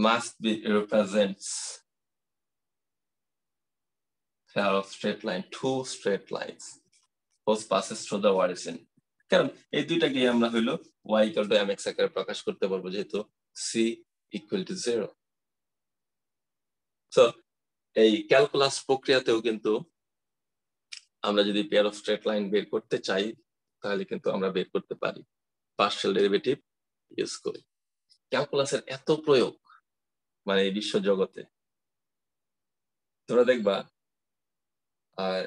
must be represents pair of straight line, two straight lines whose passes through the origin. কারণ এই দুইটাকে আমরা হইলো y equal to mx আকারে প্রকাশ করতে পারবো যেহেতু c equal to 0. So এই ক্যালকুলাস প্রক্রিয়াতেও কিন্তু আমরা যদি পেয়ার অফ স্ট্রেট লাইন বের করতে চাই তাহলে কিন্তু আমরা বের করতে পারি পার্শিয়াল ডেরিভেটিভ ইউজ করে। ক্যালকুলাসের এত প্রয়োগ মানে এই বিশ্ব জগতে তোমরা দেখবা আর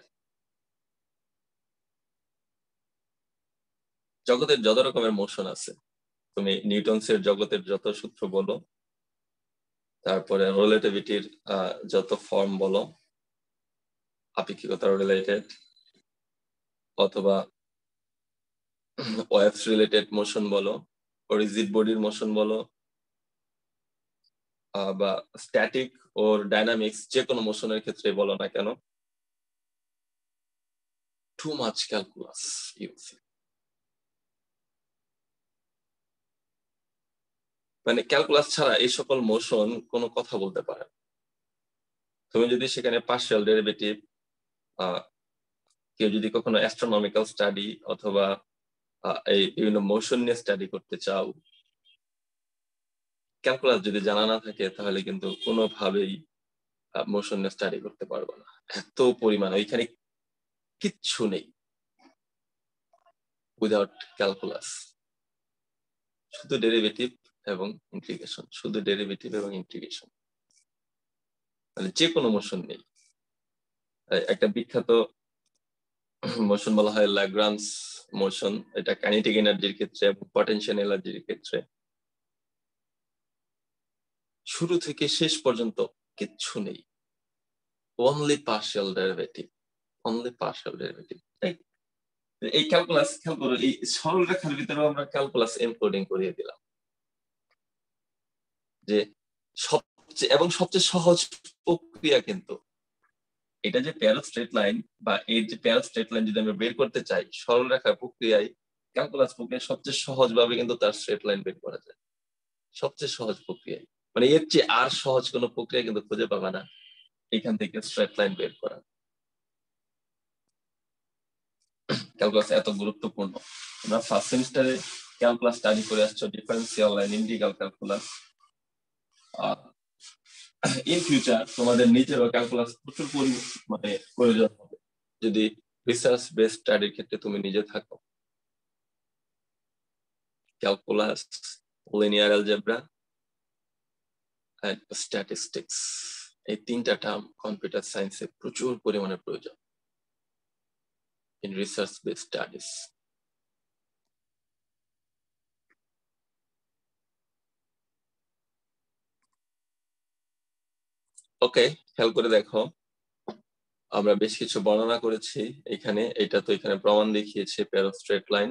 জগতের যত রকমের মোশন আছে, তুমি নিউটনসের জগতের যত সূত্র বলো, তারপরে রিলেটিভিটির যত ফর্ম বলো, আপেক্ষিকতা রিলেটেড অথবা ওয়েভস রিলেটেড মোশন বলো, রিজিড বডির মোশন বলো বা স্ট্যাটিক ও ডাইনামিক্স, যে কোনো মোশনের ক্ষেত্রে বলো না কেন, টু মাচ ক্যালকুলাস ইউজ। মানে ক্যালকুলাস ছাড়া এই সকল মোশন কোনো কথা বলতে পারে না। তুমি যদি সেখানে পার্শিয়াল ডেরিভেটিভ, কেউ যদি কখনো অ্যাস্ট্রোনমিক্যাল স্টাডি অথবা এই বিভিন্ন মোশন নিয়ে স্টাডি করতে চাও, ক্যালকুলাস যদি জানা না থাকে তাহলে কিন্তু কোনোভাবেই মোশন নিয়ে স্টাডি করতে পারবো না। এত পরিমাণ ওইখানে কিচ্ছু নেই উইদাউট ক্যালকুলাস, শুধু ডেরিভেটিভ এবং ইন্টিগ্রেশন, শুধু ডেরিভেটিভ এবং ইন্টিগ্রেশন, মানে যে কোনো মোশন নেই। একটা বিখ্যাত মোশন বলা হয় ল্যাগ্রাঞ্জ মোশন, এটা কাইনেটিক এনার্জির ক্ষেত্রে এবং পটেনশিয়াল এনার্জির ক্ষেত্রে শুরু থেকে শেষ পর্যন্ত কিচ্ছু নেই, only partial derivative, only partial derivative. এই ক্যালকুলাস খেয়াল করো, এই সরল রেখার ভিতরে আমরা ক্যালকুলাস এনকোডিং করিয়ে দিলাম, যে সবচেয়ে সহজ প্রক্রিয়া কিন্তু এটা যে পেয়ার অফ স্ট্রেট লাইন বা এই যে পেয়ার অফ স্ট্রেট লাইন যদি আমরা বের করতে চাই সরল রেখার প্রক্রিয়ায়, ক্যালকুলাস প্রক্রিয়া সবচেয়ে সহজ ভাবে কিন্তু তার স্ট্রেট লাইন বের করা যায়, সবচেয়ে সহজ প্রক্রিয়া। মানে এর চেয়ে আর সহজ কোনো প্রক্রিয়া কিন্তু খুঁজে পাবে না এখান থেকে স্ট্রেট লাইন বের করা। ক্যালকুলাস এত গুরুত্বপূর্ণ। তোমরা ফার্স্ট সেমিস্টারে ক্যালকুলাস স্টাডি করে আসছো, differential line, integral calculus. In future তোমাদের নিজেরও ক্যালকুলাস প্রচুর মানে প্রয়োজন হবে যদি রিসার্চ বেসড স্টাডির ক্ষেত্রে তুমি নিজে থাকো। Calculus, linear algebra and statistics, এই তিনটা টার্ম কম্পিউটার সায়েন্সে প্রচুর পরিমাণে প্রয়োজন in research based studies. ওকে, খেয়াল করে দেখো, আমরা বেশ কিছু বর্ণনা করেছি এখানে। এটা তো এখানে প্রমাণ দেখিয়েছে পেয়ার অফ স্ট্রেট লাইন,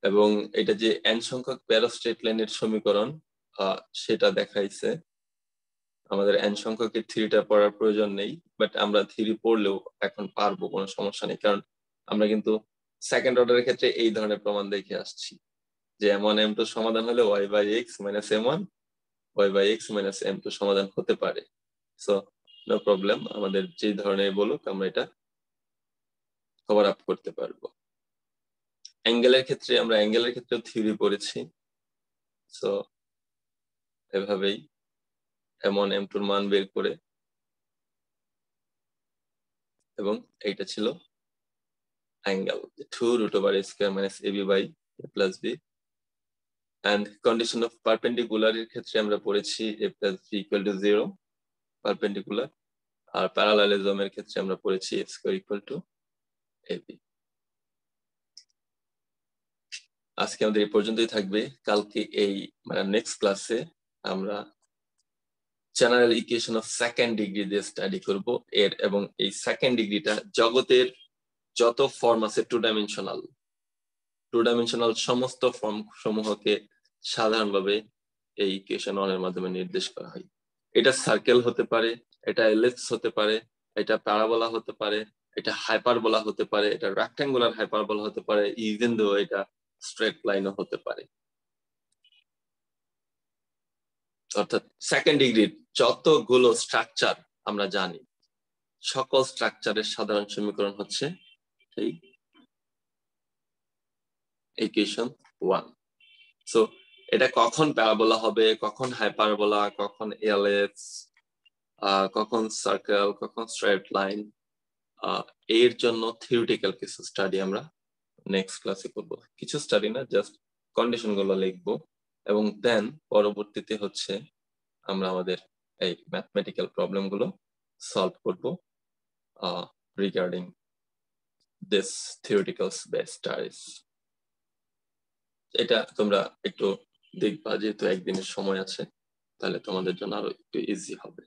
এবং এটা যে n সংখ্যক পেয়ার অফ স্ট্রেট লাইনের সমীকরণ সেটা দেখাইছে। আমাদের n সংখ্যকের থিওরিটা পড়ার প্রয়োজন নেই, বাট আমরা থিওরি পড়লেও এখন পারবো, কোনো সমস্যা নেই, কারণ আমরা কিন্তু সেকেন্ড অর্ডারের ক্ষেত্রে এই ধরনের প্রমাণ দেখে আসছি যে m1 m2 সমাধান হলে y/x - m1 y/x - m2 সমাধান হতে পারে। সো নো প্রবলেম, আমাদের যে ধরনের বলুক আমরা এটা কভার আপ করতে পারবো। অ্যাঙ্গেলের ক্ষেত্রেও থিওরি পড়েছি। সো এভাবেই m1 m2 এর মান বের করে, এবং এইটা ছিল angle 2√a² - ab/a + b, and condition of perpendicular এর ক্ষেত্রে আমরা পড়েছি a + b = 0 perpendicular, R parallelism এর ক্ষেত্রে আমরা পড়েছি a² = ab। আজকে আমাদের এই পর্যন্তই থাকবে। কালকে এই নেক্সট ক্লাসে আমরা general equation of second degree দিয়ে স্টাডি করব এবং এই সেকেন্ড ডিগ্রিটা জগতের যত ফর্ম আছে টু ডাইমেনশনাল সমস্ত ফর্ম সমূহকে সাধারণভাবে এই ইকুয়েশন 1 এর মাধ্যমে নির্দেশ করা হয়। এটা সার্কেল হতে পারে, এটা এলিপস হতে পারে, এটা প্যারাবোলা হতে পারে, এটা হাইপারবোলা হতে পারে, এটা রেক্ট্যাঙ্গুলার হাইপারবোলা হতে পারে, ইভেন দো এটা স্ট্রেট লাইনও হতে পারে। অর্থাৎ সেকেন্ড ডিগ্রির যতগুলো স্ট্রাকচার আমরা জানি, সকল স্ট্রাকচারের সাধারণ সমীকরণ হচ্ছে এই ইকুয়েশন 1। সো এটা কখন প্যারাবোলা হবে, কখন হাইপারবোলা, কখন এলিপস, কখন সার্কেল, কখন স্ট্রেট লাইন, এর জন্য থিওরিটিক্যাল কিছু স্টাডি আমরা নেক্সট ক্লাসে করব। কিছু স্টাডি না, জাস্ট কন্ডিশন গুলো লিখবো, এবং দেন পরবর্তীতে হচ্ছে আমরা আমাদের এই ম্যাথমেটিক্যাল প্রবলেম গুলো সলভ করব regarding this theoretical based studies. এটা তোমরা একটু দেখবা, যেহেতু একদিনের সময় আছে, তাহলে তোমাদের জন্য আরো একটু ইজি হবে।